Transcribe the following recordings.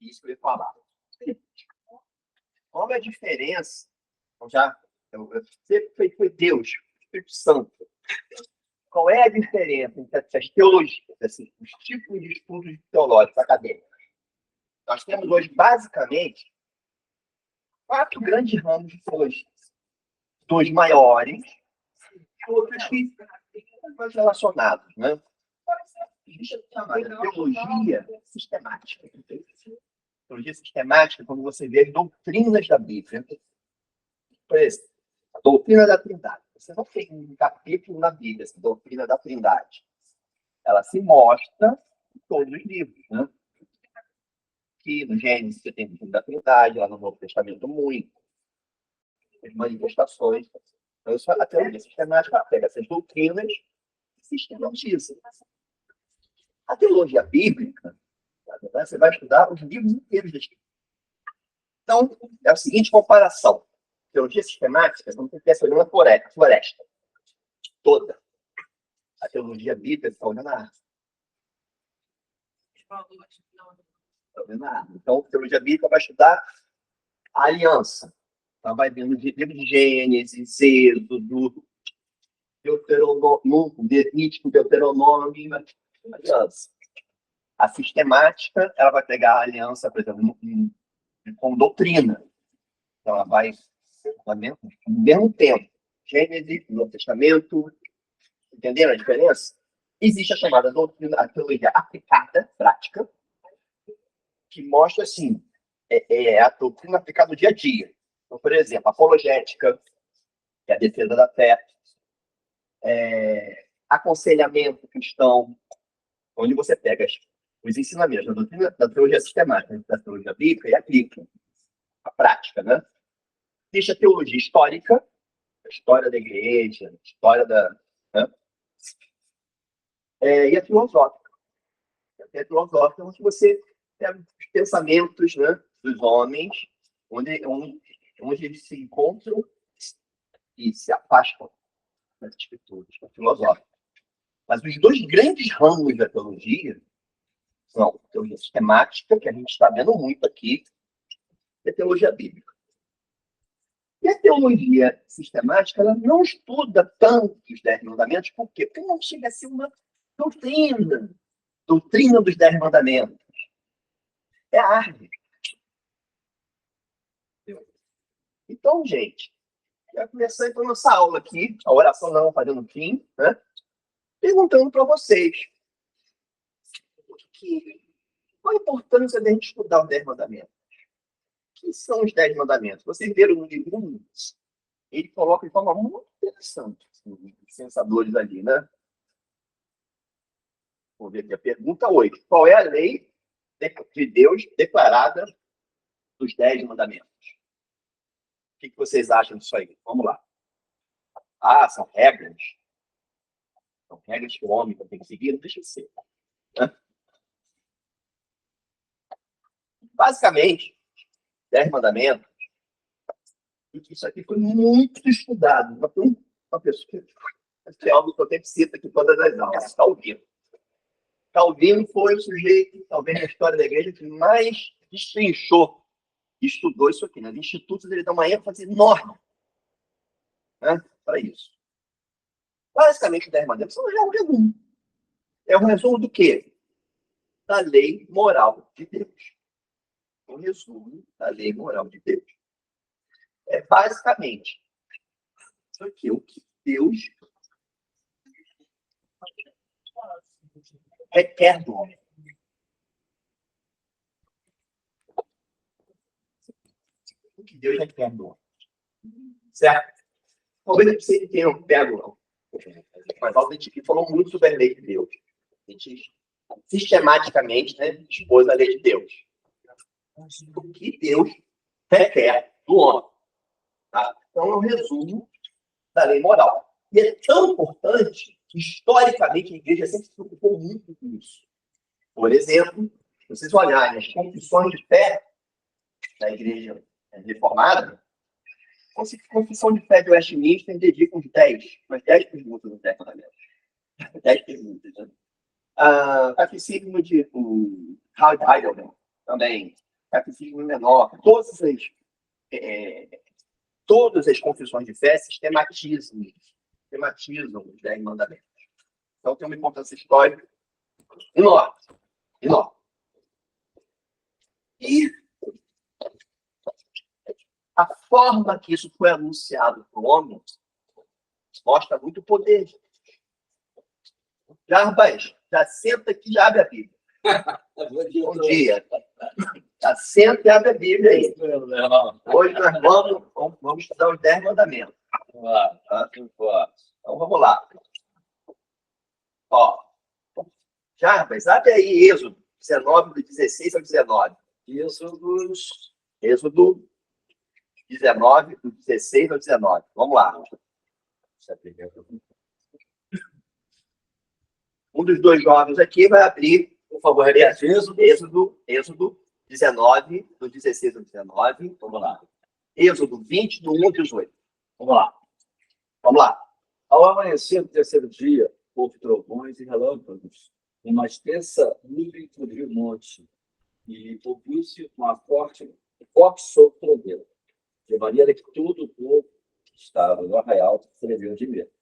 Isso que eu ia falar. Qual é a diferença? Então, já, sempre foi Deus, Espírito Santo. Qual é a diferença entre essas teologias, assim, os tipos de estudos teológicos acadêmicos? Nós temos hoje, basicamente, 4 grandes ramos de teologia. 2 maiores, outros que estão mais relacionados, né? Existe a chamada teologia sistemática. Teologia sistemática, quando você vê as doutrinas da Bíblia. Por exemplo, a doutrina da Trindade. Você não tem um capítulo na Bíblia, essa doutrina da Trindade. Ela se mostra em todos os livros, né? Que no Gênesis você tem a doutrina da Trindade, lá no Novo Testamento muito. As manifestações. Então, isso, a teologia sistemática pega essas doutrinas e sistematiza. A teologia bíblica, você vai estudar os livros inteiros da Escritura. Então, é a seguinte comparação. Teologia sistemática, como se estivesse olhando a floresta toda. A teologia bíblica está olhando a árvore. Está olhando a árvore. Então, a teologia bíblica vai estudar a aliança. Então, vai vendo o livro de Gênesis, Êxodo, Deuteronômio, Levítico, Deuteronômio, aliança. A sistemática, ela vai pegar a aliança, por exemplo, com doutrina. Então, ela vai ao mesmo tempo. Gênesis, Novo Testamento. Entenderam a diferença? Existe a chamada doutrina, a teologia aplicada, prática, que mostra, assim, a doutrina aplicada no dia a dia. Então, por exemplo, apologética, que é a defesa da fé, aconselhamento cristão, onde você pega os ensinamentos da doutrina, da teologia sistemática, da teologia bíblica e aplica a prática, né? Existe a teologia histórica, a história da igreja, a história da... Né? E a filosófica. A filosófica é onde você pega os pensamentos, né, dos homens, onde eles se encontram e se afastam das escrituras, a filosófica. Mas os 2 grandes ramos da teologia são a teologia sistemática, que a gente está vendo muito aqui, e a teologia bíblica. E a teologia sistemática, ela não estuda tanto os 10 mandamentos, por quê? Porque não chega a ser uma doutrina dos 10 mandamentos. É a árvore. Então, gente, eu comecei a nossa aula aqui, a oração não fazendo fim, né? Perguntando para vocês qual a importância de a gente estudar os 10 mandamentos. O que são os 10 mandamentos? Vocês viram no livro 1, ele coloca de forma muito interessante os pensadores ali, né? Vamos ver aqui a pergunta 8. Qual é a lei de Deus declarada dos 10 mandamentos? O que vocês acham disso aí? Vamos lá. São regras. São regras que o homem tem que seguir, não deixa de ser. Né? Basicamente, 10 mandamentos, isso aqui foi muito estudado. Uma pessoa que é algo que eu sempre cito aqui todas as aulas, Calvino. Calvino foi o sujeito, talvez na história da igreja, que mais destrinchou e estudou isso aqui. Nos institutos ele dá uma ênfase enorme, né, para isso. Basicamente, os 10 mandamentos são um resumo. É um resumo do quê? Da lei moral de Deus. Um resumo da lei moral de Deus. É basicamente isso aqui, o que Deus requer do homem. O que Deus requer do homem. Certo? Talvez você tenha um pego, mas a gente falou muito sobre a lei de Deus. A gente sistematicamente, né, expôs a lei de Deus. O que Deus requer do homem. Tá? Então, é um resumo da lei moral. E é tão importante que, historicamente, a igreja sempre se preocupou muito com isso. Por exemplo, se vocês olharem as confissões de fé da igreja reformada, a confissão de fé de Westminster dedica umas 10 perguntas nos 10 mandamentos. 10 perguntas. Né? Catecismo Heidelberg, também, Catecismo Menor, todas as confissões de fé sistematizam os 10 mandamentos. Então, tem uma importância histórica enorme. Enorme. E a forma que isso foi anunciado para o homem mostra muito poder. Jarbas, já senta aqui e abre a Bíblia. Bom dia. Já senta e abre a Bíblia aí. Hoje nós vamos estudar os 10 mandamentos. Tá? Então vamos lá. Ó, Jarbas, abre aí Êxodo 19, do 16 ao 19. Êxodo 19, do 16 ao 19. Vamos lá. Um dos dois jovens aqui vai abrir, por favor, Êxodo 19, do 16 ao 19. Vamos lá. Êxodo 20, do 1 ao 18. Vamos lá. Vamos lá. Ao amanhecer do terceiro dia, houve trovões e relâmpagos, uma extensa nuvem cobriu o monte, e ouviu-se forte sopro trovão, de maneira que todo o povo que estava no arraial se tremeu de medo.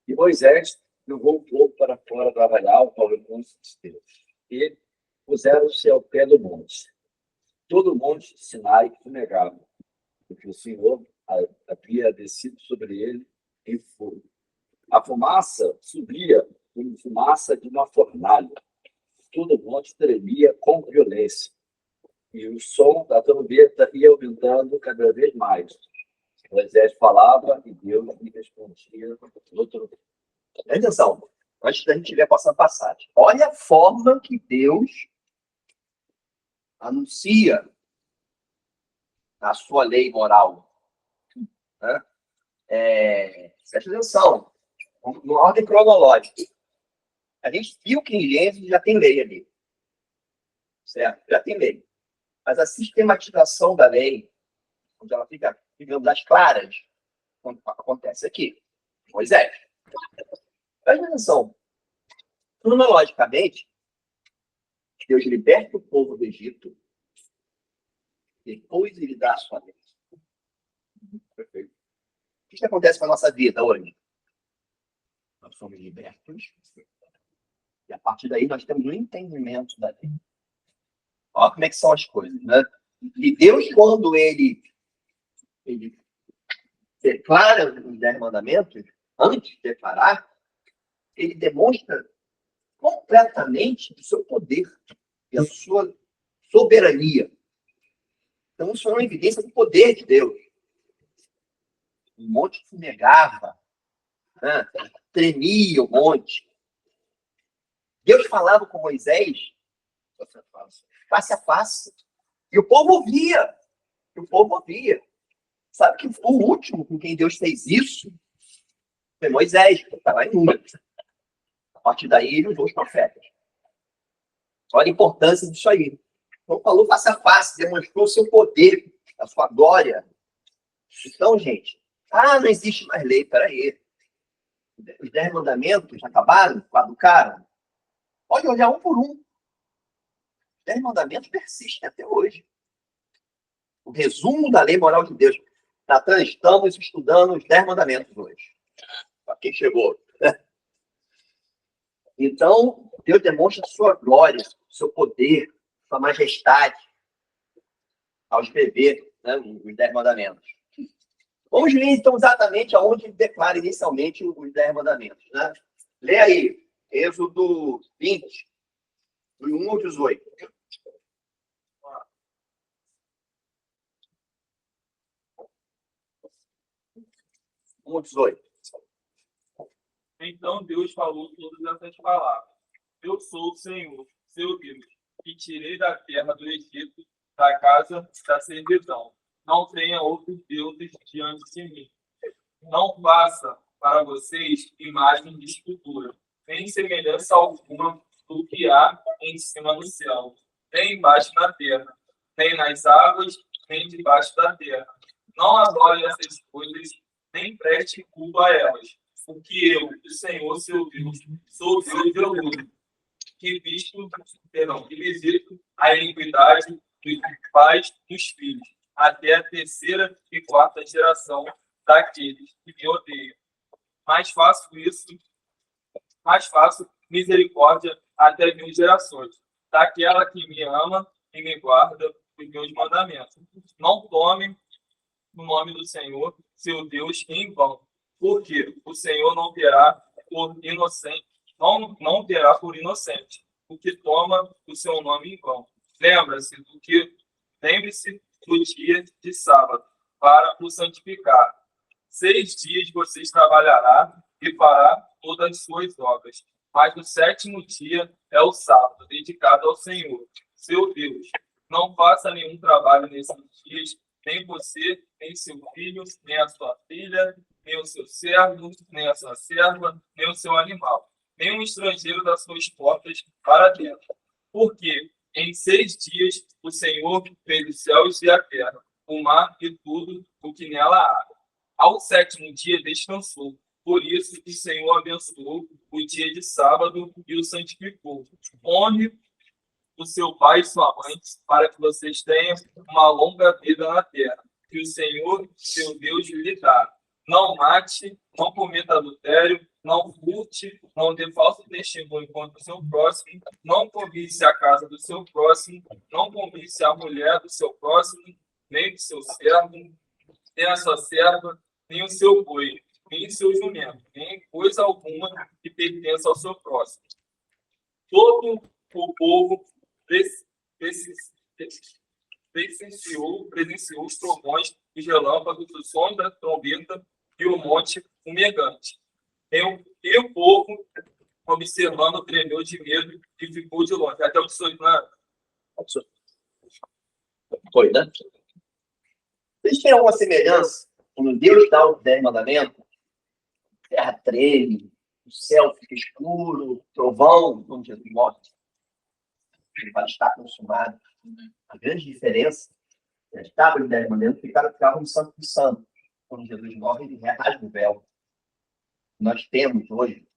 E Moisés levou o povo para fora do arraial ao encontro de Deus. E puseram-se ao pé do monte. Todo o monte de Sinai fumegava, porque o Senhor havia descido sobre ele em fogo. A fumaça subia como fumaça de uma fornalha. Todo o monte tremia com violência. E o som da trombeta ia aumentando cada vez mais. Moisés falava e Deus lhe respondia no trovão. Presta atenção, antes da gente ver a próxima passagem. Olha a forma que Deus anuncia a sua lei moral. Né? Presta atenção, numa ordem cronológica. A gente viu que em Gênesis já tem lei ali. Certo? Já tem lei. Mas a sistematização da lei, onde ela fica, digamos, às claras, acontece aqui. Moisés. Presta atenção. Cronologicamente, Deus liberta o povo do Egito, depois ele dá a sua lei. Perfeito. O que acontece com a nossa vida hoje? Nós somos libertos, e a partir daí nós temos um entendimento da lei. Olha como é que são as coisas, né? E Deus, quando ele declara os 10 mandamentos, antes de declarar, ele demonstra completamente o seu poder e a sua soberania. Então, isso é uma evidência do poder de Deus. O monte se negava, né? Tremia o monte. Deus falava com Moisés face a face. E o povo ouvia. Sabe que o último com quem Deus fez isso foi Moisés, que estava em Números. A partir daí, ele usou os profetas. Olha a importância disso aí. Então, falou face a face, demonstrou o seu poder, a sua glória. Então, gente, não existe mais lei, peraí. Os 10 mandamentos acabaram, caducaram. Pode olhar um por um. Os 10 mandamentos persistem até hoje. O resumo da lei moral de Deus. Natan, estamos estudando os 10 mandamentos hoje. Para quem chegou. Então, Deus demonstra sua glória, seu poder, sua majestade ao escrever, né, os 10 mandamentos. Vamos ler, então, exatamente aonde ele declara inicialmente os 10 mandamentos. Né? Lê aí, Êxodo 20, do 1 ao 18. 1 ao 18. Então Deus falou todas essas palavras. Eu sou o Senhor, seu Deus, que tirei da terra do Egito, da casa da servidão. Não tenha outros deuses diante de mim. Não faça para vocês imagem de escultura, nem semelhança alguma do que há em cima do céu, nem embaixo da terra, nem nas águas, nem debaixo da terra. Não adore essas coisas, nem preste culto a elas. Porque eu, o Senhor, seu Deus, sou Deus de orgulho, que visito a iniquidade dos pais dos filhos, até a terceira e quarta geração daqueles que me odeiam. Mas faço misericórdia até 1000 gerações, daquela que me ama e me guarda os meus mandamentos. Não tome no nome do Senhor, seu Deus, em vão, porque o Senhor não terá por inocente, não terá por inocente o que toma o seu nome em vão. Lembre-se do dia de sábado, para o santificar. 6 dias vocês trabalhará e fará todas as suas obras. Mas o 7º dia é o sábado, dedicado ao Senhor, seu Deus. Não faça nenhum trabalho nesses dias, nem você, nem seu filho, nem a sua filha, nem o seu servo, nem a sua serva, nem o seu animal, nem um estrangeiro das suas portas para dentro. Porque em 6 dias o Senhor fez os céus e a terra, o mar e tudo o que nela há. Ao 7º dia descansou. Por isso o Senhor abençoou o dia de sábado e o santificou. Honre o seu pai e sua mãe, para que vocês tenham uma longa vida na terra, que o Senhor, seu Deus, lhe dá. Não mate, não cometa adultério, não furte, não dê falso testemunho contra o seu próximo, não cobice a casa do seu próximo, não cobice a mulher do seu próximo, nem do seu servo, nem a sua serva, nem o seu boi, nem o seu jumento, nem coisa alguma que pertença ao seu próximo. Todo o povo presenciou os trovões e relâmpagos, o som da trombeta e o monte fumegante. E o povo, observando, tremeu de medo e ficou de longe. Até o 18, né? Foi, né? Vocês têm alguma semelhança? Quando Deus dá os 10 mandamentos, a terra treme, o céu fica escuro, trovão, quando Jesus morre, ele vai estar consumado. A grande diferença é as tábuas de 10 mandamentos ficavam no Santo dos Santos. Quando Jesus morre, ele rasga o véu. Nós temos hoje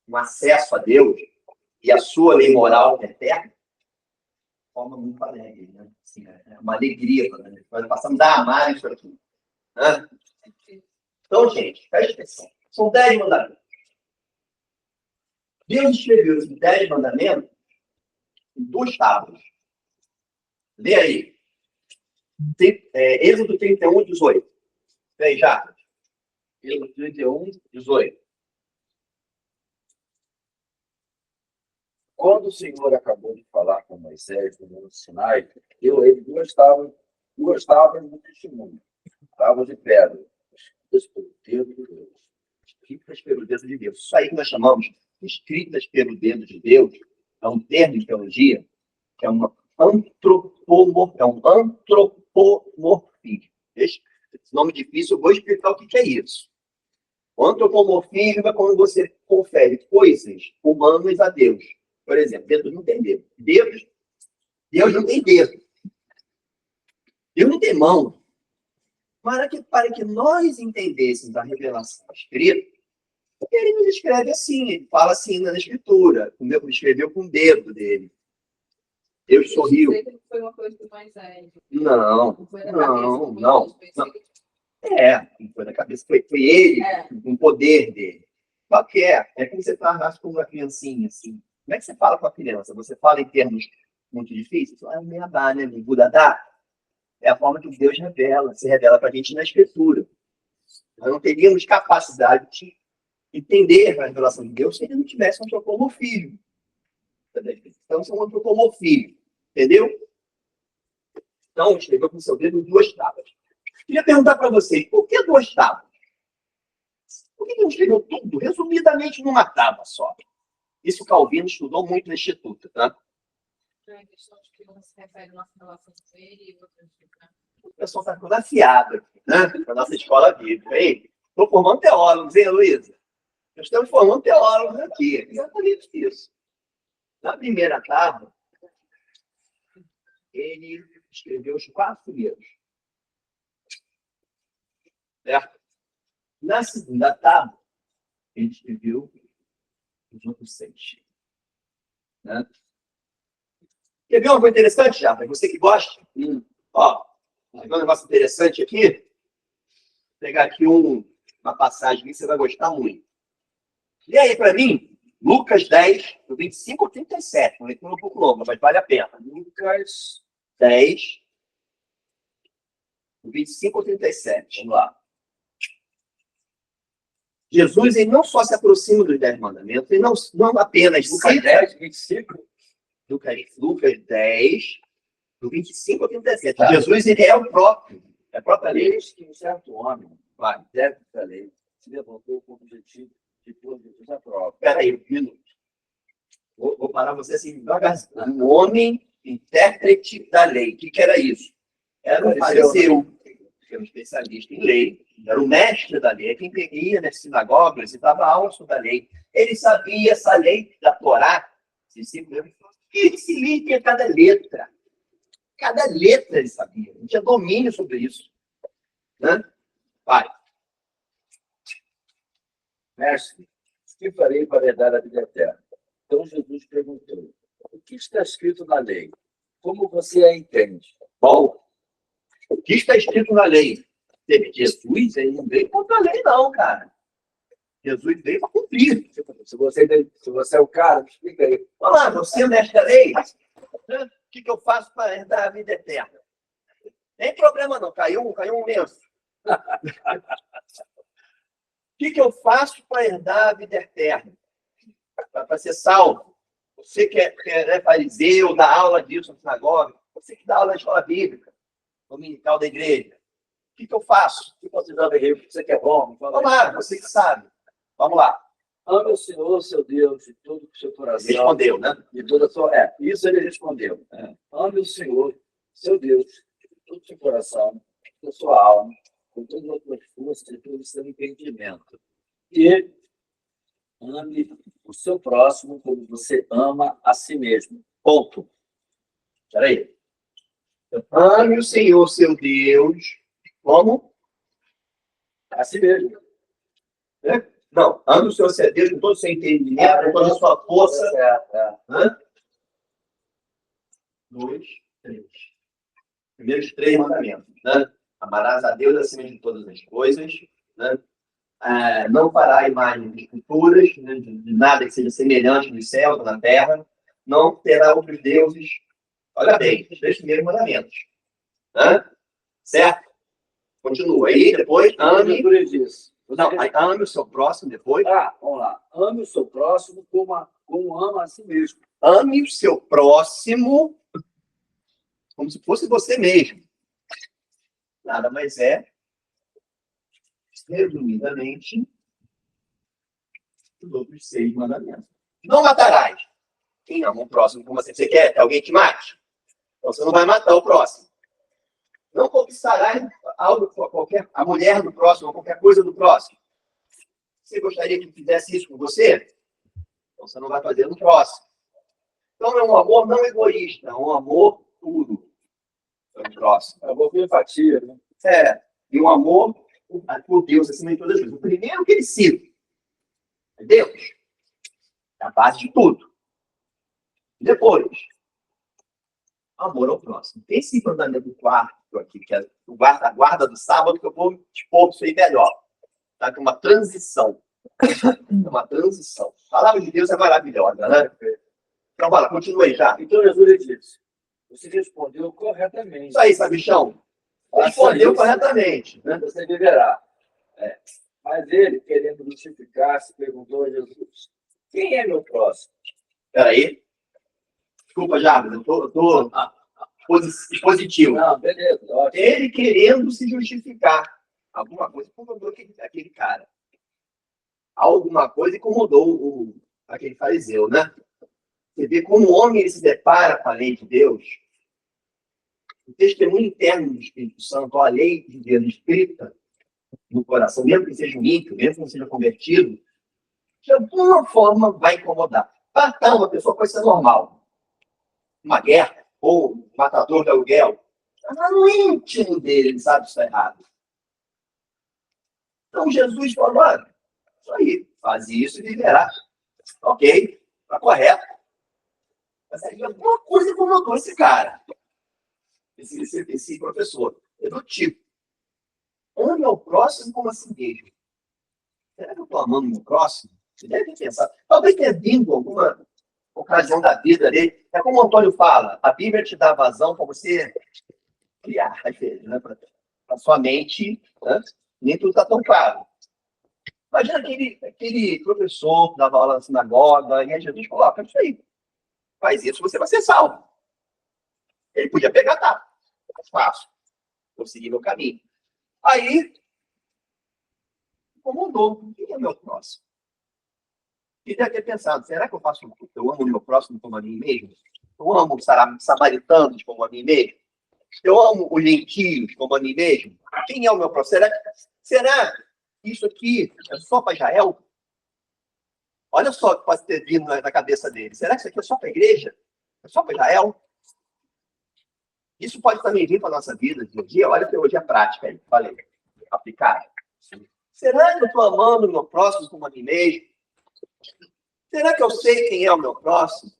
um acesso a Deus e a sua lei moral eterna de forma muito alegre, né? Assim, é uma alegria. Né? Nós passamos a amar isso aqui. Né? Então, gente, presta atenção. São 10 mandamentos. Deus escreveu esses 10 mandamentos em 2 tábuas. Lê aí. Êxodo 31, 18. Vem, já. Êxodo 31, 18. Quando o Senhor acabou de falar com Moisés no Monte Sinai, deu a ele duas tábuas de testemunho, tábuas de pedra, Escritas pelo dedo de Deus. Isso aí que nós chamamos de escritas pelo dedo de Deus é um termo de teologia que é um antropomorfismo. Esse nome difícil, eu vou explicar o que é isso. O antropomorfismo é quando você confere coisas humanas a Deus. Por exemplo, Deus não tem dedo. Deus não tem dedo. Deus não tem mão. Para que nós entendêssemos a revelação escrita, ele nos escreve assim, ele fala assim na escritura. Ele escreveu com o dedo dele. Deus sorriu. Foi uma coisa do Moisés. Não. Foi na cabeça. Foi ele, com o poder dele. Qual que é? É como você fala com uma criancinha, assim. Como é que você fala com a criança? Você fala em termos muito difíceis? É o meabá, né? O Budadá. É a forma que Deus se revela para a gente na Escritura. Nós não teríamos capacidade de entender a revelação de Deus se ele não tivesse um antropomorfismo. Então, isso é um antropomorfismo. Entendeu? Então, escreveu com o seu dedo 2 tábuas. Queria perguntar para vocês, por que 2 tábuas? Por que não escreveu tudo, resumidamente, numa tábua só? Isso o Calvino estudou muito no Instituto, tá? É a questão de que não se refere à nossa relação com ele e outras coisas. O pessoal está ficando afiado aqui, né? Na nossa escola bíblica. Estou formando teólogos, hein, Luísa? Nós estamos formando teólogos aqui. Exatamente isso. Na primeira tábua, ele escreveu os 4 primeiros. Certo? Na segunda tábua, ele escreveu os outros 6. Né? Quer ver uma coisa interessante, já? Para você que gosta? Ó, tem um negócio interessante aqui. Vou pegar aqui uma passagem que você vai gostar muito. E aí, para mim, Lucas 10, do 25 ao 37. Uma leitura um pouco longa, mas vale a pena. Lucas 10, do 25 ao 37. Vamos lá. Jesus, ele não só se aproxima dos 10 mandamentos, ele não apenas Lucas 10, 25. Lucas 10, do 25 ao 37. Tá. Jesus, ele é o próprio. É a própria lei. Eis que um certo homem, deve da lei, se levantou com o objetivo de pôr Jesus à prova. Espera aí, um minuto. Vou parar você assim devagarzinho. Um homem intérprete da lei. O que era isso? Era um fariseu, que era um especialista em lei, era o mestre da lei, quem ia nas sinagogas e dava aula sobre a lei. Ele sabia essa lei da Torá, ele se lia cada letra. Cada letra ele sabia. Ele tinha domínio sobre isso. Né? Vai. Mestre, o que farei para herdar a vida eterna? Então Jesus perguntou, o que está escrito na lei? Como você a entende? Bom, o que está escrito na lei? Jesus, ele não veio contra a lei, não, cara. Jesus veio para cumprir. Se você é o cara, me explica aí. Vamos lá, você é mestre da lei? O que eu faço para herdar a vida eterna? Nem problema não, caiu um lenço. O que eu faço para herdar a vida eterna? Para ser salvo? Você que é fariseu, dá aula disso na sinagoga, você que dá aula de escola bíblica, dominical da igreja, o que eu faço? O que você já veio? Você que é bom? Vamos lá, você que sabe. Vamos lá. Ame o Senhor, seu Deus, de todo o seu coração. Respondeu, né? De toda a sua... isso ele respondeu. Ame o Senhor, seu Deus, de todo o seu coração, de toda a sua alma, com todas as suas forças, de todo o seu entendimento. E ame o seu próximo como você ama a si mesmo. Ponto. Espera aí. Ame o Senhor, seu Deus. Como? A si mesmo. Não, ame o Senhor, seu Deus, com todo o seu entendimento, com toda a sua força. Hã? 2, 3. Primeiros 3 mandamentos. Né? Amarás a Deus acima de todas as coisas. Né? Não fará imagens de esculturas, né? de nada que seja semelhante no céu ou na terra. Não terá outros deuses. Olha bem, os 3 primeiros mandamentos. Né? Certo? Continua. Aí, depois, ame. Não, ame o seu próximo depois. Vamos lá. Ame o seu próximo como ama a si mesmo. Ame o seu próximo como se fosse você mesmo. Nada mais é, resumidamente, os outros 6 mandamentos. Não matarás. Quem ama o próximo como você? Você quer que alguém te mate? Então você não vai matar o próximo. Não conquistarás a mulher do próximo, ou qualquer coisa do próximo. Você gostaria que fizesse isso com você? Então você não vai fazer no próximo. Então é um amor não egoísta, é um amor puro pelo próximo. É um amor com empatia, né? E um amor por Deus acima de todas as coisas. O primeiro que ele cita é Deus. É a base de tudo. Depois, amor ao próximo. Tem esse mandamento do quarto aqui, que é a guarda do sábado, que eu vou expor isso aí melhor. Tá? Que é uma transição. Uma transição. A palavra de Deus é maravilhosa, né? Então, vai lá, continua aí já. Então, Jesus disse, você respondeu corretamente. Isso aí, sabichão. Respondeu corretamente. Né? Você viverá. Mas ele, querendo justificar-se, perguntou a Jesus, quem é meu próximo? Espera aí. Desculpa, Jarvis, eu tô positivo. Não, beleza. Ótimo. Ele querendo se justificar. Alguma coisa incomodou aquele cara. Alguma coisa incomodou aquele fariseu, né? Você vê como o homem ele se depara com a lei de Deus. O testemunho interno do Espírito Santo, a lei de Deus escrita no coração, mesmo que seja um ímpio, mesmo que não seja convertido, de alguma forma vai incomodar. Matar uma pessoa pode ser normal. Uma guerra, ou um matador de aluguel. Mas no íntimo dele, ele sabe que isso é errado. Então Jesus falou, isso aí, faz isso e viverá. Ok, está correto. Mas aí alguma coisa incomodou esse cara, esse professor. É do tipo, ame ao próximo como a si mesmo. Será que eu estou amando o meu próximo? Você deve pensar. Talvez tenha vindo alguma ocasião da vida dele. É como o Antônio fala, a Bíblia te dá vazão para você criar, às vezes, né? Para a sua mente, né? Nem tudo está tão claro. Imagina aquele professor que dava aula na sinagoga, e aí Jesus coloca isso aí. Faz isso, você vai ser salvo. Ele podia pegar, tá? Mais fácil. Vou seguir meu caminho. Aí, incomodou. Quem é meu próximo? E deve ter pensado, será que eu amo o meu próximo como a mim mesmo? Eu amo os samaritanos como a mim mesmo? Eu amo os gentios como a mim mesmo? Quem é o meu próximo? Será que isso aqui é só para Israel? Olha só o que pode ter vindo na cabeça dele. Será que isso aqui é só para a igreja? É só para Israel? Isso pode também vir para a nossa vida de dia. Olha a teologia prática aí, falei, aplicar. Será que eu estou amando o meu próximo como a mim mesmo? Será que eu sei quem é o meu próximo?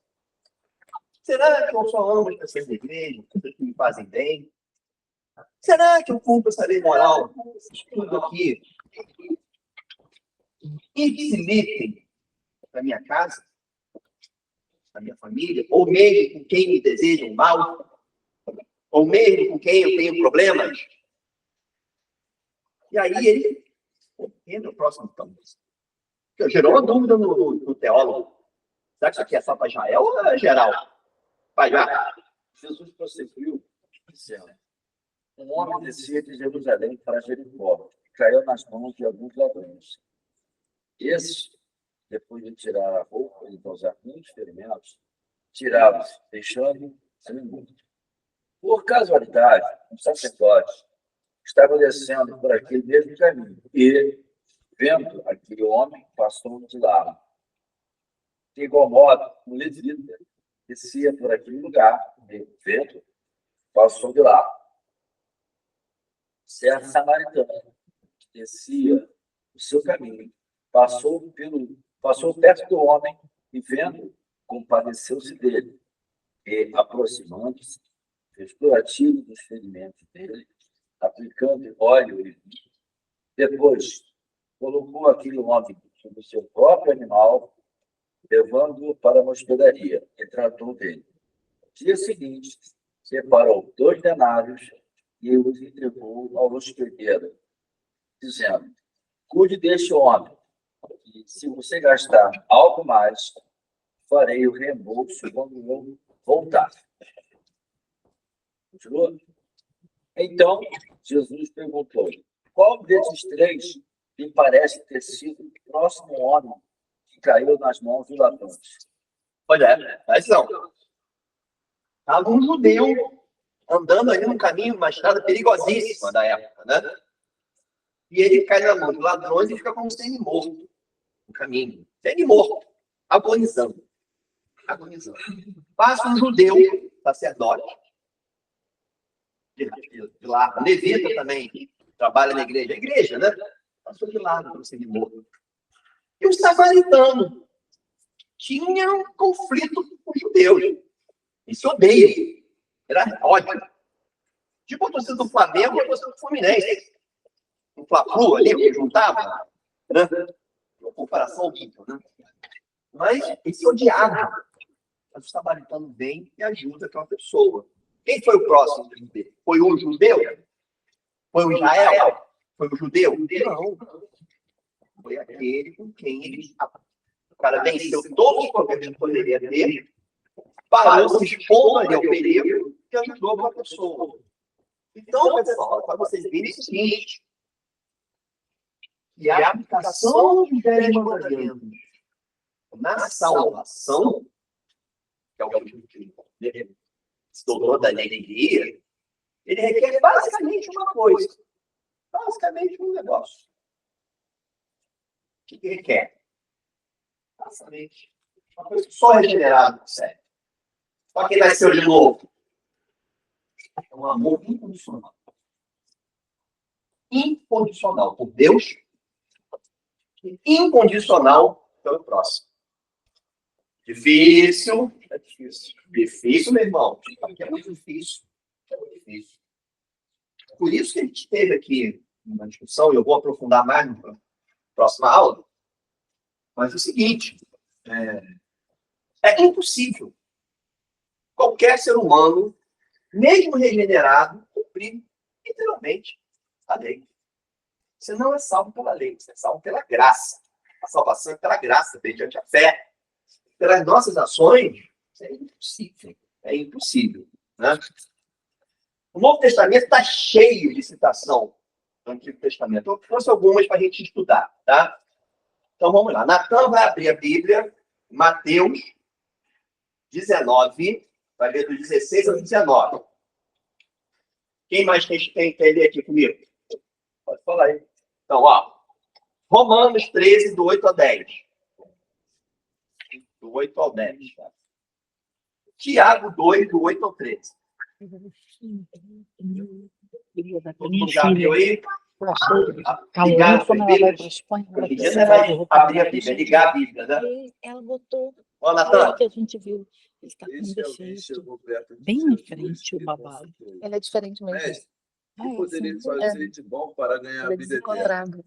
Será que eu só amo as pessoas da igreja, pessoas que me fazem bem? Será que eu cumpro essa lei moral? Tudo aqui. Ipsilitem na minha casa, na minha família, ou mesmo com quem me desejam mal, ou mesmo com quem eu tenho problemas. E aí ele entra no próximo campo. Gerou uma dúvida no teólogo. Será que isso aqui é só para Israel ou é geral? Vai já. Jesus prosseguiu, dizendo: um homem descia de Jerusalém para Jericó, e caiu nas mãos de alguns ladrões. Esses, depois de tirar a roupa e causar muitos ferimentos, tiraram-se, deixando-o semi-morto. Por casualidade, um sacerdote estava descendo por aquele mesmo caminho e, vendo aquele homem, passou de lá. De igual modo, um levita descia por aquele lugar, e, vendo, passou de lá. Certo samaritano que descia o seu caminho, passou perto do homem e, vendo, compadeceu-se dele. E, aproximando-se, fez curativo dos ferimentos dele, aplicando óleo e vinho. Depois, colocou aquele homem sobre o seu próprio animal, levando-o para uma hospedaria, e tratou dele. No dia seguinte, separou 2 denários e os entregou ao hospedeiro, dizendo: cuide deste homem, e se você gastar algo mais, farei o reembolso quando eu voltar. Continuou? Então, Jesus perguntou: qual desses 3 lhe parece ter sido o próximo homem que caiu nas mãos dos ladrões? Olha, atenção. Estava um judeu andando ali num caminho, uma estrada perigosíssima da época, né? E ele cai na mão dos ladrões e fica como semi-morto no caminho. Semi-morto, agonizando. Agonizando. Passa um judeu, sacerdote, de lá, levita também, trabalha na igreja. A igreja, né? Passou de lado como semi-morto. E o samaritano tinha um conflito com os judeus. Eles se odeiam. Era ódio. Tipo a torcida do Flamengo e a torcida do Fluminense. O Fla-Flu ali, que juntava, né? Uma comparação horrível, né? Mas eles se odiavam. Mas o samaritano vem e ajuda aquela pessoa. Quem foi o próximo dele? Foi o judeu? Foi o Israel? Foi o judeu? Não. Foi aquele com quem ele... O cara venceu todos os problemas que poderia ter, parou, se expondo ali ao perigo e ajudou a pessoa. Então, pessoal, para vocês verem o seguinte, que a aplicação dos 10 mandamentos na salvação, que é o que esse doutor da alegria, ele requer basicamente uma coisa. Basicamente um negócio. O que requer? Basicamente uma coisa que só regenerado consegue. Só quem nasceu de novo. É um amor incondicional. Incondicional por Deus e incondicional pelo próximo. Difícil, É difícil. Difícil, meu irmão. É muito difícil. É muito difícil. Por isso que a gente teve aqui uma discussão, e eu vou aprofundar mais na próxima aula, mas é o seguinte, é impossível qualquer ser humano, mesmo regenerado, cumprir literalmente a lei. Você não é salvo pela lei, você é salvo pela graça. A salvação é pela graça, mediante a fé. Pelas nossas ações, isso é impossível. É impossível. Né? O Novo Testamento está cheio de citação do Antigo Testamento. Eu trouxe algumas para a gente estudar. Tá? Então vamos lá. Natan vai abrir a Bíblia, Mateus 19, vai ler do 16 ao 19. Quem mais quer ler aqui comigo? Pode falar aí. Então, ó. Romanos 13, do 8 ao 10. Do 8 ao 10. Tá? Tiago 2, do 8 ao 13. Todo mundo já abriu aí? Calor, quando ela vai para a Espanha, ela Você vai abrir a Bíblia, ligar a Bíblia, né? ela botou Ó, aí Natan. que a gente viu. Ele está com Esse alguém defeito. chegou perto de Bem na Jesus frente, o e babado. consultou. Ele é diferente mesmo. Mestre, o que Ah, poderia sim. fazer de bom para ganhar Ele a é vida eterna? desencontrado.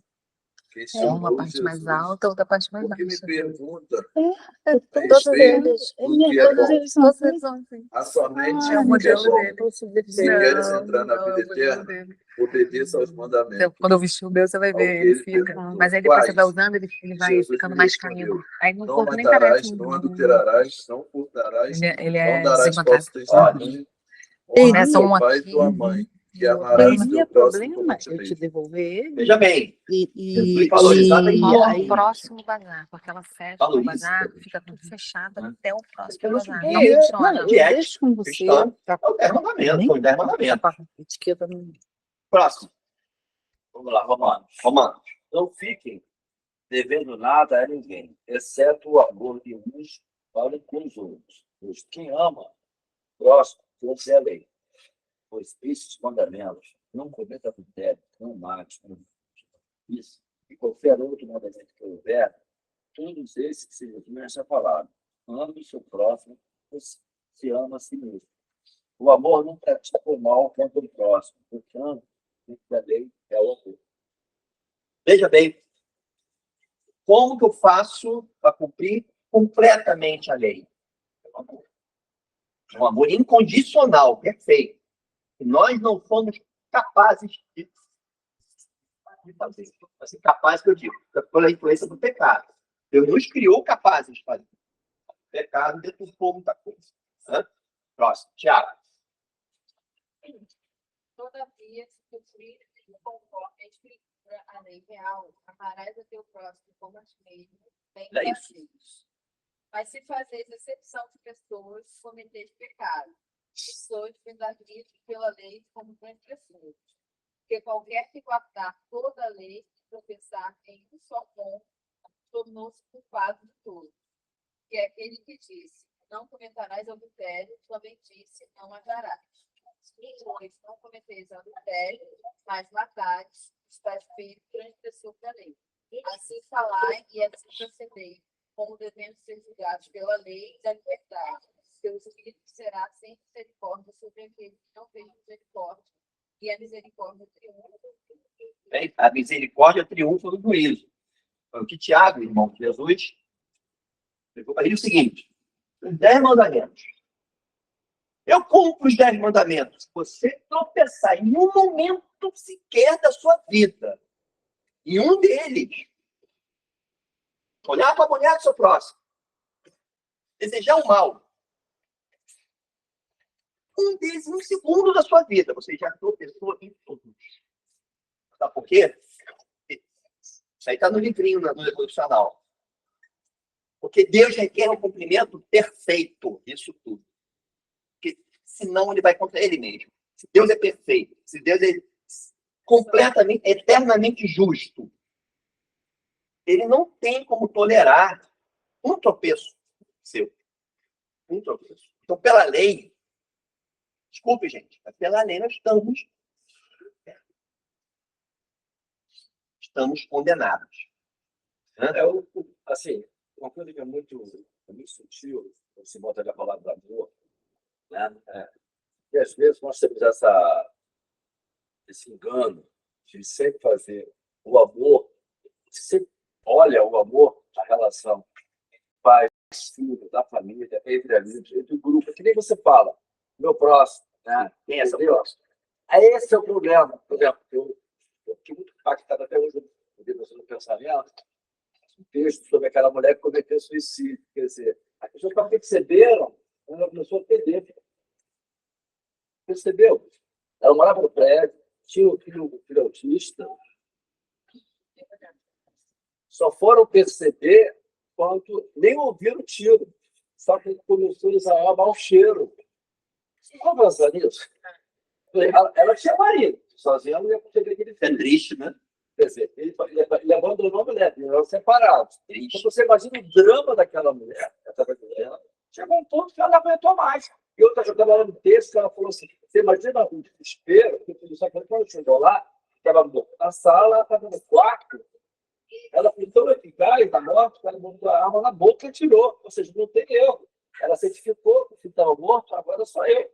Questionou Uma parte mais Jesus. alta, outra parte mais Por que me baixa. pergunta É, a Todos respeito eles. é do minha que é todos bom? eles são Todos assim. eles são assim. Há somente É o um que é modelo bom. dele. Se queres entrar na vida eterna, obedeça aos mandamentos. Quando eu vestir o meu, você vai Ao ver, que ele ele fica. perguntou, Mas aí depois você vai quais? usando, ele vai Jesus ficando lhe mais respondeu: caído. Aí no Não corpo nem matarás, parece. não adulterarás, não furtarás, Ele não é darás desencontrado. falso testemunho, honra Começa teu um pai e aqui. tua mãe, que e o outro amarás lá. Teria teu próximo como problema a ti eu te mesmo. devolver ele? Veja bem, Jesus falou exatamente Ao aí próximo bazar, porque ela fecha Falou o isso, bazar, talvez. fica tudo fechado Né? até o próximo Porque não bazar. subia. Não não, funciona. eu De ética deixo com você. cristã, Tá, é o 10 mandamentos, nem são os 10 mandamentos. etiqueta não. Próximo. Vamos lá, Romanos. Romanos. Não fiquem devendo nada a ninguém, exceto o amor de uns para com os outros. Pois quem ama, próximo, Deus é a lei. Pois estes mandamentos: não cometa adultério, não mate, não isso, e qualquer outro mandamento que houver, todos esses que se resumem nessa palavra: ame o seu próximo, pois se ama a si mesmo. O amor não pratica o mal contra o próximo, portanto, a lei é o amor. Veja bem, como que eu faço para cumprir completamente a lei? Um amor incondicional, perfeito. E nós não somos capazes de fazer. Assim, capaz que eu digo, pela influência do pecado. Deus nos criou capazes de fazer. O pecado deturpou muita coisa. Né? Próximo, Tiago. Todavia, se cumprir conforme a escritura, a lei real, amarás a teu próximo como a ti mesmo, bem É isso. fazeis. Mas se fazeis exceção de pessoas, cometeis pecado. E sois verdaderos pela lei como transgressores. Porque qualquer que guardar toda a lei e tropeçar em um só ponto, tornou-se culpado de tudo. Que é aquele que disse: não cometerás adultério, também disse: não matarás. E pois não cometeis adultério, mas matares, estás feito transgressor da lei. Assim falai e assim procedei, como devendo ser julgados pela lei da liberdade. Seu espírito será sem misericórdia sobre aquele que não fez misericórdia, e a misericórdia triunfa. Bem, a misericórdia triunfa do juízo. Foi o que Tiago, irmão de Jesus, pegou para ele o seguinte: os 10 mandamentos. Eu cumpro os 10 mandamentos. Se você tropeçar em um momento sequer da sua vida, em um deles, olhar para a mulher do seu próximo, desejar o mal, um segundo da sua vida, você já tropeçou em todos. Sabe por quê? Isso aí está no livrinho, no devocional. Porque Deus requer um cumprimento perfeito disso tudo. Porque senão ele vai contra ele mesmo. Se Deus é perfeito, se Deus é completamente, eternamente justo, ele não tem como tolerar um tropeço seu. Um tropeço. Então, pela lei, desculpe, gente, mas pela lei nós estamos condenados. Assim, uma coisa que é muito sutil, se bota a palavra amor, né? E às vezes nós temos esse engano de sempre fazer o amor, você olha o amor, a relação pai, filho, da família, entre amigos, entre o grupo, que nem você fala, meu próximo, né? Quem é essa próximo? Aí esse é o problema. Por exemplo, eu fiquei muito impactado até hoje no pensamento, um texto sobre aquela mulher que cometeu suicídio. Quer dizer, as pessoas não perceberam, ela começou a perder. Percebeu? Ela morava no prédio, tinha um filho autista. Só foram perceber quando nem ouviram o tiro. Só que começou a exalar mau cheiro. Vamos pensar nisso? Ela tinha marido, sozinha ela não ia conseguir aquele filho. É triste, né? Quer dizer, ele abandonou a mulher, eles eram separados. Então você imagina o drama daquela mulher. Ela chegou a um ponto que ela não aguentou mais. E outra jogada lá no texto, ela falou assim: você imagina o desespero, só que quando chegou lá, estava na sala, estava no quarto, ela foi tão eficaz na morte, que ela botou a arma na boca e atirou. Ou seja, não tem erro. Ela certificou que estava morto, agora só eu.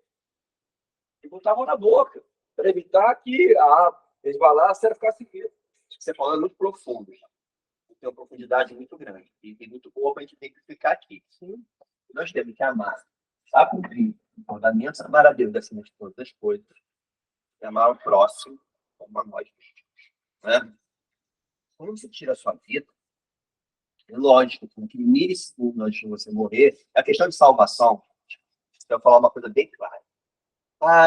E botavam na boca, para evitar que a resvalasse e ela ficasse viva. Você falou é muito profundo. Tem uma profundidade muito grande. E muito boa para a gente identificar aqui. Sim, nós temos que amar, a cumprir os mandamentos, amar a Deus acima de todas as coisas. E amar o próximo como a nós mesmos. Né? Quando você tira a sua vida, é lógico, com que mire antes de você morrer, a questão de salvação, eu vou falar uma coisa bem clara.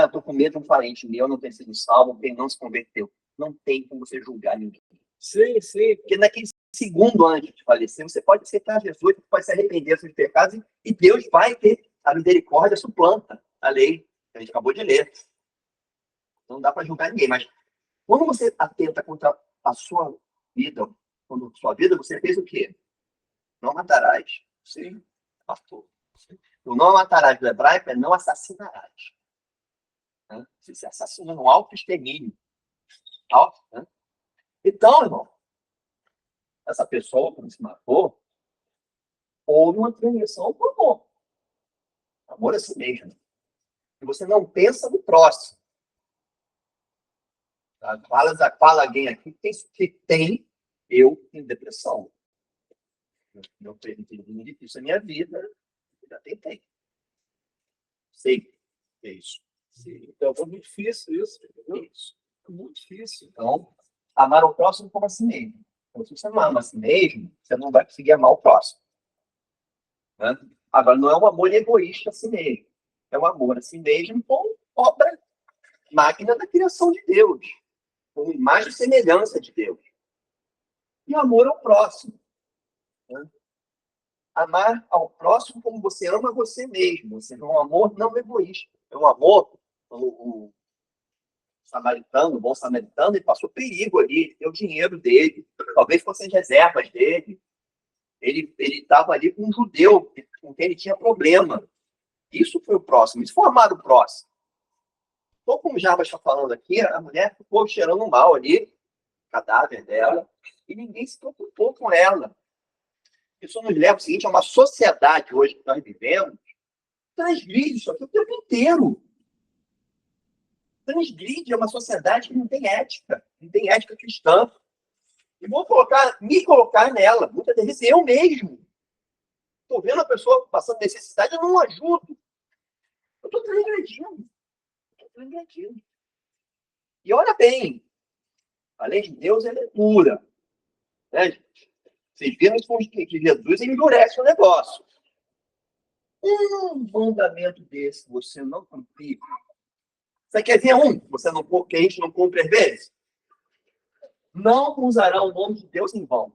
Eu estou com medo de um parente meu não ter sido salvo, porque não se converteu. Não tem como você julgar ninguém. Sim, sim. Porque naquele segundo antes de falecer, você pode aceitar Jesus, você pode se arrepender dos seus pecados e Deus vai ter a misericórdia, suplanta a lei que a gente acabou de ler. Não dá para julgar ninguém, mas quando você atenta contra a sua vida, quando sua vida, você fez o quê? Não matarás. Sim, matou. O não matarás do hebraico é não assassinarás. Você se assassina no auto-extermínio. Né? Então, irmão, essa pessoa que se matou, houve uma transgressão por amor. Amor é assim mesmo. E você não pensa no próximo. Tá? Fala alguém aqui que tem, eu tenho depressão. Eu tenho muito difícil na minha vida, já tentei. Sei que é isso. Sim. Então, foi muito difícil isso. Isso. Muito difícil. Então, amar o próximo como a si mesmo. Então, se você não ama a si mesmo, você não vai conseguir amar o próximo. Né? Agora, não é um amor egoísta a si mesmo. É um amor a si mesmo com obra, máquina da criação de Deus. Com imagem e semelhança de Deus. E amor ao próximo. Né? Amar ao próximo como você ama você mesmo. Ou seja, um amor não egoísta. É um amor, o samaritano, o bom samaritano, ele passou perigo ali, ele deu o dinheiro dele, talvez fossem as reservas dele. Ele estava ali com um judeu, com quem ele tinha problema. Isso foi o próximo, isso foi amar o próximo. Então, como o Jarbas está falando aqui, a mulher ficou cheirando mal ali, o cadáver dela, e ninguém se preocupou com ela. Isso nos leva ao seguinte, a uma sociedade hoje que nós vivemos, transgride isso aqui o tempo inteiro. Transgride, é uma sociedade que não tem ética cristã. E vou me colocar nela, muitas vezes eu mesmo. Estou vendo a pessoa passando necessidade, eu não ajudo. Eu estou transgredindo. E olha bem, a lei de Deus ela é pura. Né, gente? Vocês viram que Jesus endurece o negócio. Um mandamento desse você não cumprir. Você quer ver que a gente não cumpre às vezes? Não usará o nome de Deus em vão.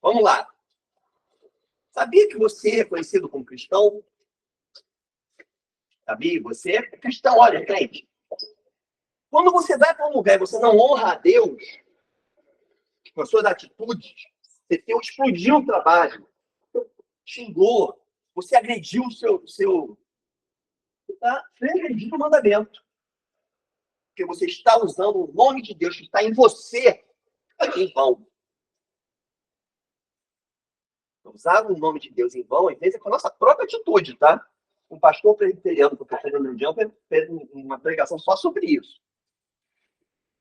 Vamos lá. Sabia que você é conhecido como cristão? Sabia? Você é cristão, olha, crente. Quando você vai para um lugar e você não honra a Deus com as suas atitudes, você explodiu o trabalho, xingou, você agrediu o seu você está agredindo o mandamento. Porque você está usando o nome de Deus que está em você em vão. Usar o nome de Deus em vão, às vezes, é com a nossa própria atitude, tá? Um pastor presbiteriano, o professor Mundial, fez uma pregação só sobre isso.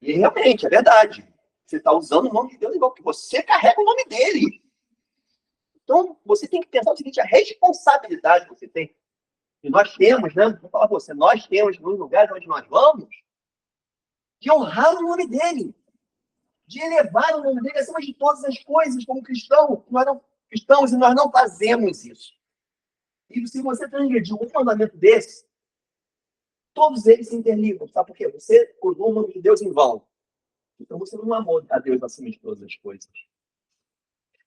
E realmente, é verdade. Você está usando o nome de Deus em vão, porque você carrega o nome dele. Então, você tem que pensar o seguinte, a responsabilidade que você tem. E nós temos, né? Vou falar para você, nós temos nos lugares onde nós vamos, de honrar o nome dele. De elevar o nome dele acima de todas as coisas, como cristão. Nós não cristãos e nós não fazemos isso. E se você transgredir um mandamento desse, todos eles se interligam. Sabe por quê? Você usou o nome de Deus em vão. Então você não amou a Deus acima de todas as coisas.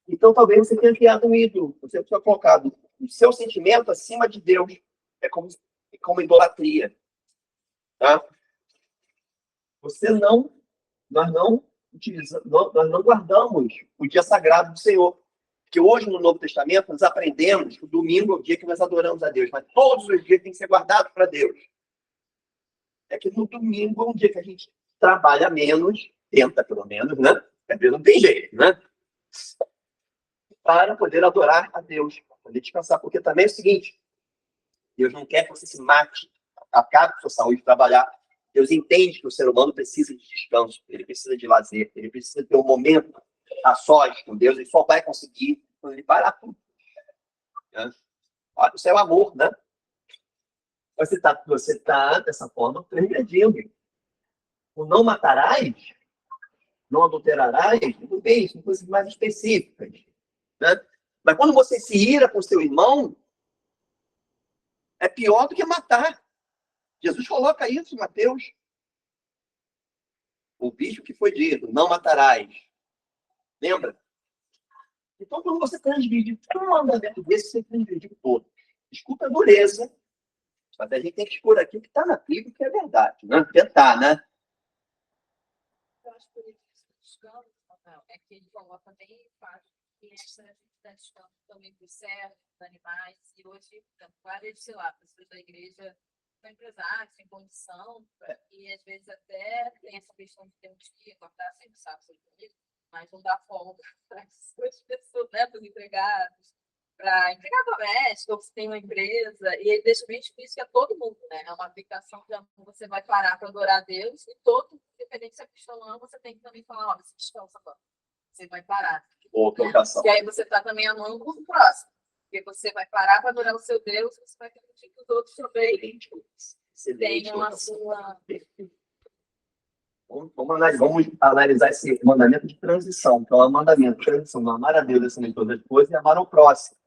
Então talvez você tenha criado um ídolo. Você tenha colocado o seu sentimento acima de Deus. É como idolatria. Tá? Nós não utilizamos, nós não guardamos o dia sagrado do Senhor. Porque hoje no Novo Testamento nós aprendemos que o domingo é o dia que nós adoramos a Deus, mas todos os dias tem que ser guardado para Deus. É que no domingo é um dia que a gente trabalha menos, tenta pelo menos, né? Às vezes não tem jeito, né? Para poder adorar a Deus, para poder descansar. Porque também é o seguinte, Deus não quer que você se mate, acabe com a sua saúde de trabalhar. Deus entende que o ser humano precisa de descanso, ele precisa de lazer, ele precisa ter um momento a sós com Deus, ele só vai conseguir quando ele parar tudo. Olha, isso é o amor, né? Você tá dessa forma, transgredindo. O não matarás, não adulterarás, tudo bem, são coisas mais específicas. Né? Mas quando você se ira com seu irmão, é pior do que matar. Jesus coloca isso em Mateus. O bicho que foi dito, não matarás. Lembra? Então, quando você transgride um mandamento desse, você transgride todo. Desculpa a dureza, mas a gente tem que expor aqui o que está na Bíblia, que é verdade. Né? Tentar, né? Eu acho que o descanso, é que ele coloca bem fácil que essa gente está descanso também para os servos, para os animais, e hoje, várias, sei lá, pessoas da igreja são empresários, têm condição, e às vezes até tem essa questão de ter um dia, cortar sempre sabe sobre isso, mas não dá folga para as pessoas, né, para os empregados, para empregado doméstico, ou se tem uma empresa, e ele deixa bem difícil a todo mundo, né? É uma aplicação que você vai parar para adorar a Deus, e todo, independente se é cristão ou não, você tem que também falar, ó, você descansa agora. Você vai parar. Colocação. E aí você está também amando o próximo. Porque você vai parar para adorar o seu Deus, você vai permitir que os outros também tenham a sua... Vamos analisar esse mandamento de transição. Então, é um mandamento de transição. Amar a Deus acima de todas as coisas e amar ao próximo.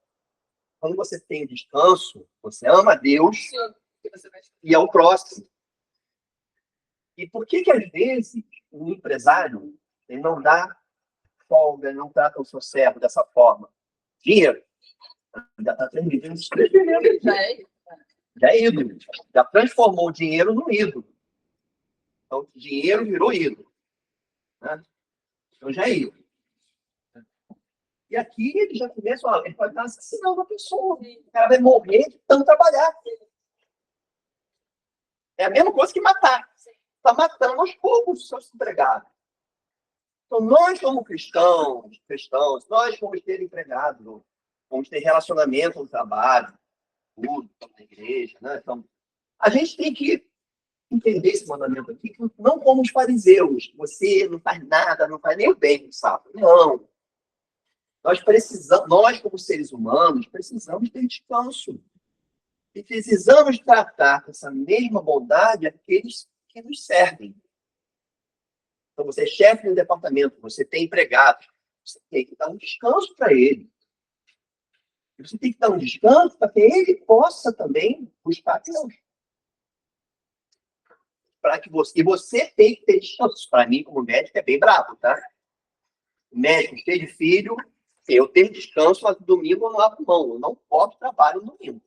Quando você tem descanso, você ama a Deus e ao próximo. E por que às vezes, o empresário ele não dá folga, ele não trata o seu servo dessa forma? Dinheiro. Já está transmitindo isso. Já é ídolo. Já transformou o dinheiro no ídolo. Então, o dinheiro virou ídolo. Né? Então, já é ídolo. E aqui ele já começa, ó, ele pode estar assassinando a pessoa. O cara vai morrer de tanto trabalhar. É a mesma coisa que matar. Está matando aos poucos os seus empregados. Então, nós como cristãos, nós vamos ter empregado, vamos ter relacionamento no trabalho, tudo, na igreja, né? Então, a gente tem que entender esse mandamento aqui, que não como os fariseus, você não faz nada, não faz nem o bem, sabe? Não. Nós como seres humanos, precisamos ter descanso. E precisamos tratar com essa mesma bondade aqueles que nos servem. Então, você é chefe do departamento, você tem empregados, você tem que dar um descanso para ele. Você tem que dar um descanso para que ele possa também buscar Deus. E você tem que ter descanso. Para mim, como médico, é bem bravo, tá? O médico cheio de filho, eu tenho descanso, mas domingo eu não abro mão. Eu não posso trabalhar no domingo.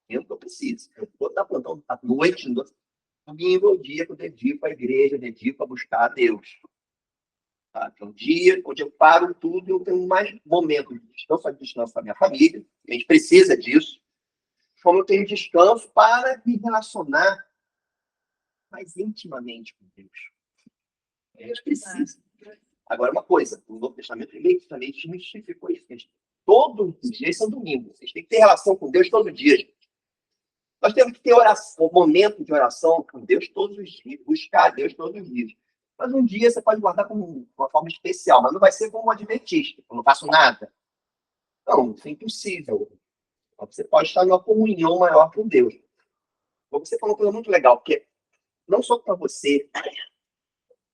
Tempo que eu preciso. Eu vou dar plantão à noite. Domingo é o dia que eu dedico à igreja, dedico a buscar a Deus. Tá? É um dia onde eu paro tudo e eu tenho mais momentos de descanso para minha família. A gente precisa disso. Como eu tenho descanso para me relacionar mais intimamente com Deus. A gente precisa. Agora, uma coisa, o Novo Testamento também desmistificou isso. Todos os dias são domingos. Vocês têm que ter relação com Deus todo dia. Nós temos que ter oração, um momento de oração com Deus todos os dias, buscar Deus todos os dias. Mas um dia você pode guardar como uma forma especial, mas não vai ser como um adventista, eu não faço nada. Não, isso é impossível. Você pode estar numa comunhão maior com Deus. Você falou uma coisa muito legal, porque não só para você,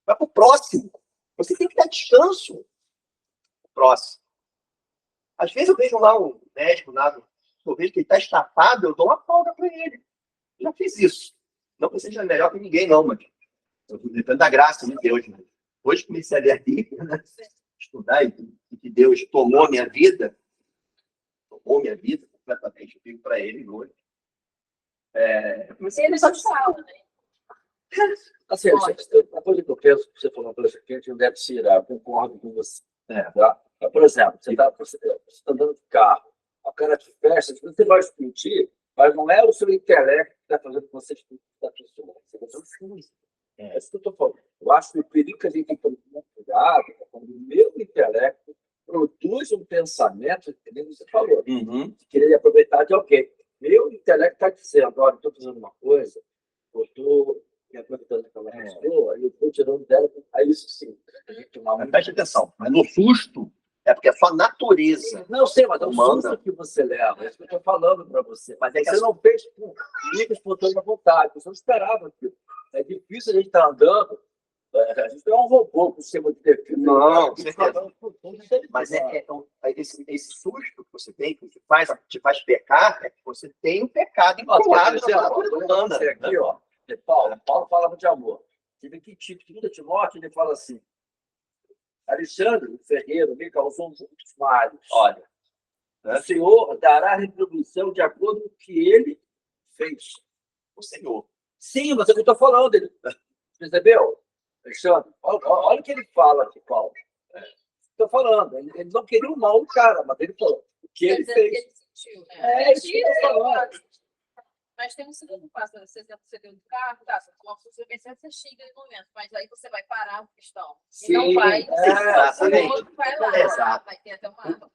mas para o próximo. Você tem que dar descanso pro próximo. Às vezes eu vejo lá um médico, eu vejo que ele está estafado, eu dou uma folga para ele. Já fiz isso. Não que eu seja melhor que ninguém, não, mas eu dependo da graça de Deus. Né? Hoje comecei a ler a Bíblia, né? Estudar, e que Deus tomou minha vida completamente. Eu digo para ele hoje. Ele não fala, né? Assim, a coisa que eu penso, que você falou uma coisa que a gente não deve se irar, eu concordo com você. Tá? Mas, por exemplo, você está andando de carro, o cara te fecha, você vai explodir, mas não é o seu intelecto que está fazendo com você explodir da pessoa. Você está fazendo isso. É isso que eu estou falando. Eu acho que o perigo que a gente tem que tomar cuidado é quando o meu intelecto produz um pensamento, entendeu? Você falou, de querer aproveitar de alguém. Meu intelecto está dizendo, olha, estou fazendo uma coisa, eu estou me aproveitando daquela pessoa, eu estou tirando dela, aí isso sim. Mas preste atenção, mas no susto é porque a sua natureza. Não sei, mas é o humana, susto que você leva, é isso que eu estou falando para você. Mas é que você não fez por livre, espontânea vontade, você não esperava aquilo. É difícil a gente estar andando, a gente não é um robô com sistema de defesa. Não, mas esse susto que você tem, que te faz pecar, é que você tem um pecado encolado na sua natureza humana. Aqui, ó, Paulo falava de amor. Tive que Tito, Timóteo, ele fala assim, Alexandre, o ferreiro, me causou muitos males. Olha, o Senhor dará retribuição de acordo com o que ele fez. O Senhor. Sim, mas é o que eu estou falando. Ele, percebeu, Alexandre? Olha o que ele fala aqui, Paulo. Estou falando. Ele não queria o mal do cara, mas ele falou o que ele fez. Que ele sentiu, né? É isso que eu estou falando. Mas tem um segundo passo, você deu do carro, tá? Você xinga no momento, mas aí você vai parar o cristão. E não vai. Exatamente. O outro vai lá. Exato. Vai ter até uma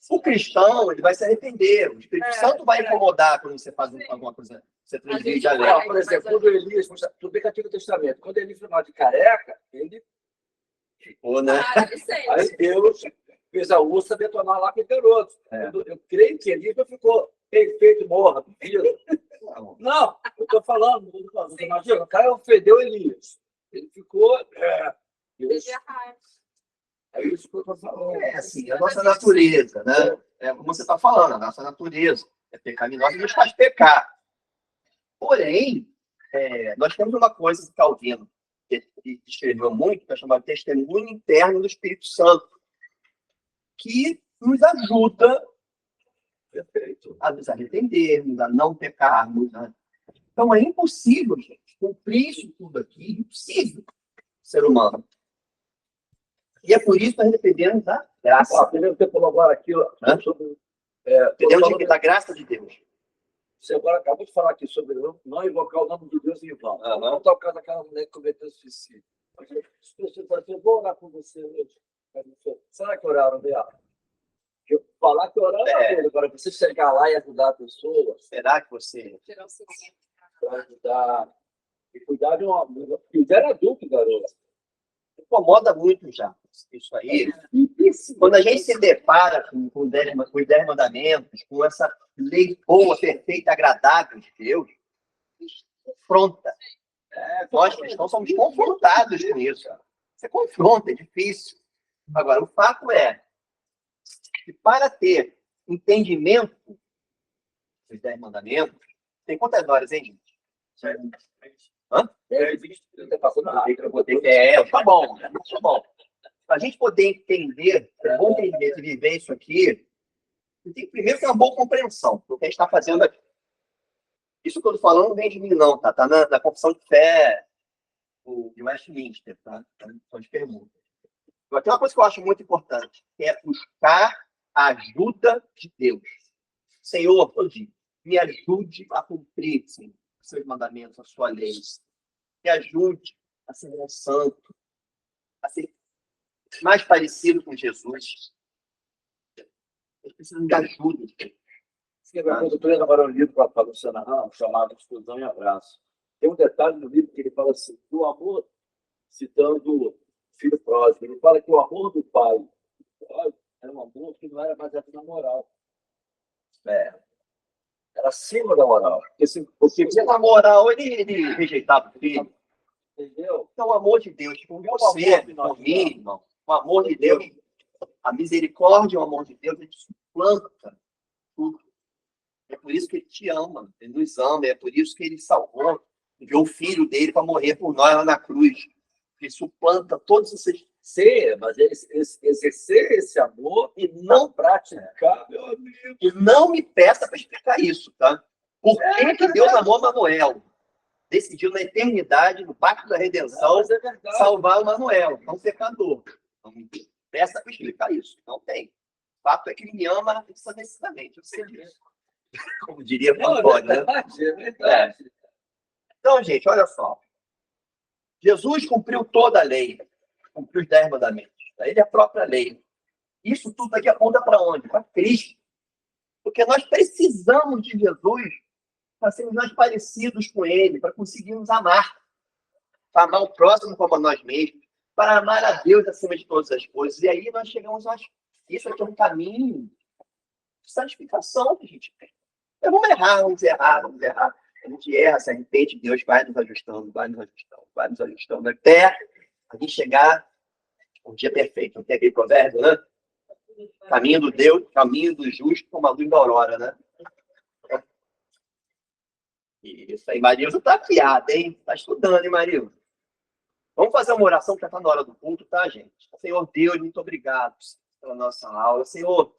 O cristão, ele vai se arrepender. O Espírito Santo vai incomodar quando você faz alguma coisa. Você transgride a lei. Por exemplo, quando Elias, tudo bem que Antigo Testamento, quando ele foi chamado de careca, ele ficou, né? Aí Deus fez a ursa detonar lá com o garoto. Eu creio que Elias não ficou perfeito, morra, vivo. Não, eu estou falando. Você imagina, o cara ofendeu Elias. Ele ficou. É isso que eu estou falando. É assim, a nossa natureza, né? É como você está falando, a nossa natureza é pecaminosa e nos faz pecar. Porém, nós temos uma coisa que Calvino escreveu muito, que é chamada testemunho interno do Espírito Santo, que nos ajuda a nos arrependermos, a não pecarmos. Né? Então, é impossível, gente, cumprir isso tudo aqui, impossível, ser humano. E é por isso que nós dependemos da graça. Primeiro que eu colocar aqui, sobre. Dependemos da graça de Deus. Você agora acabou de falar aqui sobre não invocar o nome de Deus em vão. Não está o caso daquela mulher que cometeu suicídio. As pessoas falam assim, eu vou orar com você hoje. Será que oraram dela? Eu falar que oraram agora, você chegar lá e ajudar a pessoa. Será que você vai ajudar e cuidar de uma filha era adulto, garoto. Incomoda muito já isso aí. Quando a gente se depara com os 10 mandamentos, com essa lei boa, perfeita, agradável de Deus, confronta. Nós cristãos somos confrontados com isso. Você confronta, é difícil. Agora, o fato é que para ter entendimento dos 10 mandamentos, tem quantas horas, hein, gente? Hã? Tá bom. Para a gente poder entender, é bom entender e viver isso aqui, tem primeiro que ter uma boa compreensão do que a gente está fazendo aqui. Isso que eu estou falando não vem de mim, não, tá? Está na confissão de fé de Westminster, tá? São de perguntas. Agora, tem uma coisa que eu acho muito importante, que é buscar a ajuda de Deus. Senhor, me ajude a cumprir, Senhor, os seus mandamentos, a sua lei. Me ajude a ser um santo, a ser mais parecido com Jesus. Eles precisam de ajuda. Quando eu estou lendo agora um livro com a Luciana Ramos, chamado Exclusão e Abraço. Tem um detalhe no livro que ele fala assim, que o amor, citando o filho pródigo, ele fala que o amor do pai era um amor que não era baseado na moral. Era acima da moral. Porque na moral, ele rejeitava o filho. Entendeu? Então, o amor de Deus, por você, por mim, irmão, o amor de Deus, a misericórdia e o amor de Deus, ele suplanta tudo. É por isso que ele te ama, ele nos ama, é por isso que ele salvou, enviou o filho dele para morrer por nós lá na cruz. Ele suplanta todos esses Ser, mas exercer esse amor e não praticar, meu amigo. E não me peça para explicar isso, tá? Por que Deus amou Manuel? Decidiu na eternidade, no pacto da redenção, salvar o Manuel, um pecador. Não me peça para explicar isso. Não tem. O fato é que ele me ama ensandecidamente. Eu sei disso. Como diria o Antônio, né? É verdade. Então, gente, olha só. Jesus cumpriu toda a lei. Cumpriu os 10 mandamentos. Ele é a própria lei. Isso tudo aqui aponta para onde? Para Cristo. Porque nós precisamos de Jesus para sermos mais parecidos com Ele, para conseguirmos amar. Para amar o próximo como a nós mesmos, para amar a Deus acima de todas as coisas. E aí nós chegamos a... Isso aqui é um caminho de santificação que a gente tem. Então, vamos errar. A gente erra, se arrepende, Deus vai nos ajustando, até a gente chegar um dia perfeito. Não tem aquele provérbio, né? Caminho do Deus, caminho do justo, como a luz da aurora, né? Isso aí, Marilson tá afiada, hein? Tá estudando, hein, Marilson? Vamos fazer uma oração que já está na hora do culto, tá, gente? Senhor Deus, muito obrigado pela nossa aula. Senhor,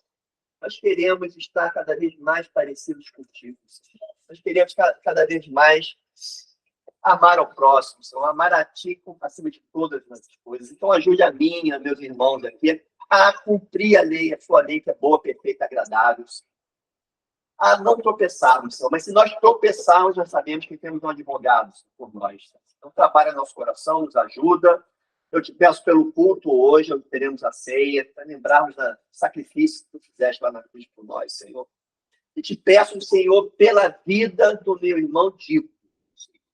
nós queremos estar cada vez mais parecidos contigo. Nós queremos cada vez mais amar ao próximo, Senhor, amar a Ti acima de todas as coisas. Então, ajude a mim e a meus irmãos aqui a cumprir a lei, a sua lei que é boa, perfeita, agradável. A não tropeçarmos, Senhor. Mas se nós tropeçarmos, nós sabemos que temos um advogado por nós. Então, trabalha nosso coração, nos ajuda. Eu te peço pelo culto hoje, onde teremos a ceia, para lembrarmos do sacrifício que tu fizeste lá na cruz por nós, Senhor. E te peço, Senhor, pela vida do meu irmão Dico.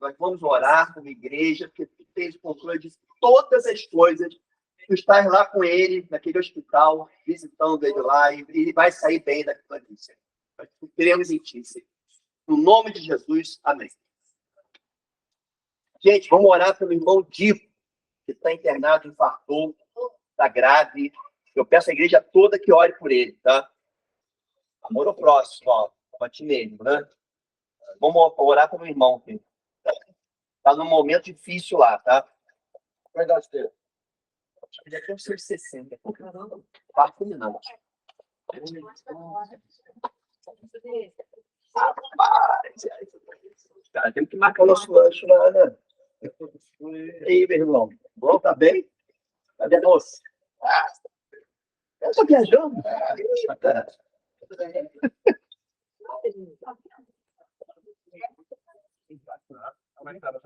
Nós vamos orar como igreja, porque tu tens o controle de todas as coisas. Tu estás lá com ele, naquele hospital, visitando ele lá, e ele vai sair bem daquilo ali, Senhor. Nós queremos em ti, Senhor. No nome de Jesus, amém. Gente, vamos orar pelo irmão Dico, que está internado, infartou, está grave. Eu peço à igreja toda que ore por ele, tá? Amor ao próximo, ó. Para ti mesmo, né? Vamos orar pelo irmão, filho. Está num momento difícil lá, tá? Qual é a idade dele? Ele é até os seus 60. Caramba, 4 minutos. Cara, temos que marcar o nosso lanche lá, né? E aí, meu irmão? Bom, tá bem? Cadê a moça? Eu tô viajando. Como é que tá?